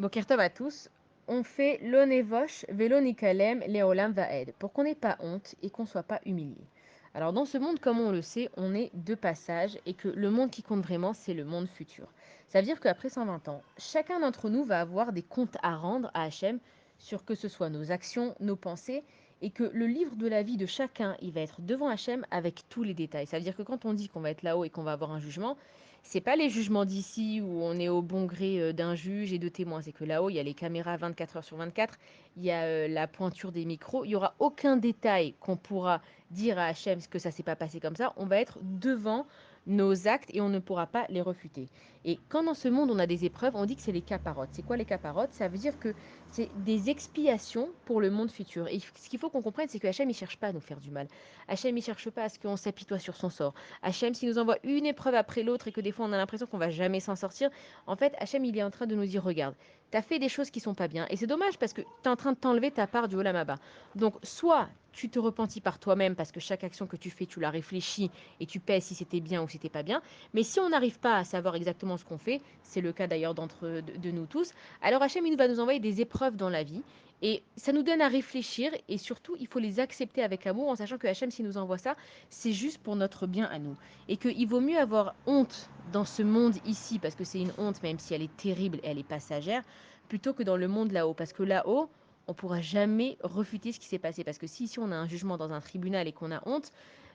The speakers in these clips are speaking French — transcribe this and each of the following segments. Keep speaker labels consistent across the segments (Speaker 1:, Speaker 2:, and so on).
Speaker 1: Boker Tov à tous. On fait l'onevosh velonikalem leolam vaed pour qu'on n'ait pas honte et qu'on ne soit pas humilié. Alors dans ce monde, comme on le sait, on est de passage et que le monde qui compte vraiment, c'est le monde futur. Ça veut dire qu'après 120 ans, chacun d'entre nous va avoir des comptes à rendre à Hachem sur que ce soit nos actions, nos pensées, et que le livre de la vie de chacun, il va être devant Hachem avec tous les détails. Ça veut dire que quand on dit qu'on va être là-haut et qu'on va avoir un jugement, c'est pas les jugements d'ici où on est au bon gré d'un juge et de témoins. C'est que là-haut, il y a les caméras 24 heures sur 24, il y a la pointure des micros. Il n'y aura aucun détail qu'on pourra dire à Hachem que ça s'est pas passé comme ça. On va être devant nos actes et on ne pourra pas les refuter. Et quand dans ce monde on a des épreuves, on dit que c'est les caparottes. C'est quoi les caparottes? Ça veut dire que c'est des expiations pour le monde futur. Et ce qu'il faut qu'on comprenne, c'est que Hachem, il cherche pas à nous faire du mal. Hachem, il cherche pas à ce qu'on s'apitoie sur son sort. Hachem, s'il nous envoie une épreuve après l'autre et que des fois on a l'impression qu'on va jamais s'en sortir, en fait, Hachem, il est en train de nous dire, regarde, tu as fait des choses qui sont pas bien. Et c'est dommage parce que tu es en train de t'enlever ta part du Olam Haba. Donc, soit tu te repentis par toi-même parce que chaque action que tu fais, tu la réfléchis et tu pèses si c'était bien ou si c'était pas bien. Mais si on n'arrive pas à savoir exactement ce qu'on fait, c'est le cas d'ailleurs de nous tous, alors Hachem, il va nous envoyer des épreuves dans la vie. Et ça nous donne à réfléchir et surtout, il faut les accepter avec amour en sachant que Hachem, s'il nous envoie ça, c'est juste pour notre bien à nous. Et qu'il vaut mieux avoir honte dans ce monde ici, parce que c'est une honte, même si elle est terrible et elle est passagère, plutôt que dans le monde là-haut. Parce que là-haut, on ne pourra jamais refuter ce qui s'est passé. Parce que si ici on a un jugement dans un tribunal et qu'on a honte,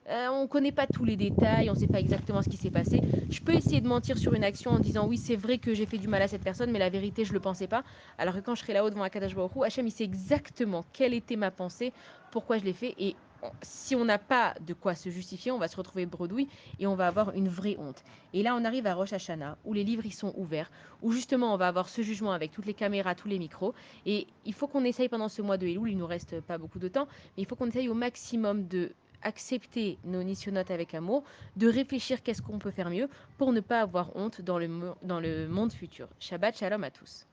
Speaker 1: on ne connaît pas tous les détails, on ne sait pas exactement ce qui s'est passé. Je peux essayer de mentir sur une action en disant oui, c'est vrai que j'ai fait du mal à cette personne, mais la vérité, je ne le pensais pas. Alors que quand je serai là-haut devant Akadash Baruch Hu, Hachem, il sait exactement quelle était ma pensée, pourquoi je l'ai fait. Et si on n'a pas de quoi se justifier, on va se retrouver bredouille et on va avoir une vraie honte. Et là, on arrive à Rosh Hashanah, où les livres ils sont ouverts, où justement on va avoir ce jugement avec toutes les caméras, tous les micros. Et il faut qu'on essaye pendant ce mois de Elul, il nous reste pas beaucoup de temps, mais il faut qu'on essaye au maximum de accepter nos nissionotes avec amour, de réfléchir qu'est-ce qu'on peut faire mieux pour ne pas avoir honte dans le monde futur. Shabbat shalom à tous.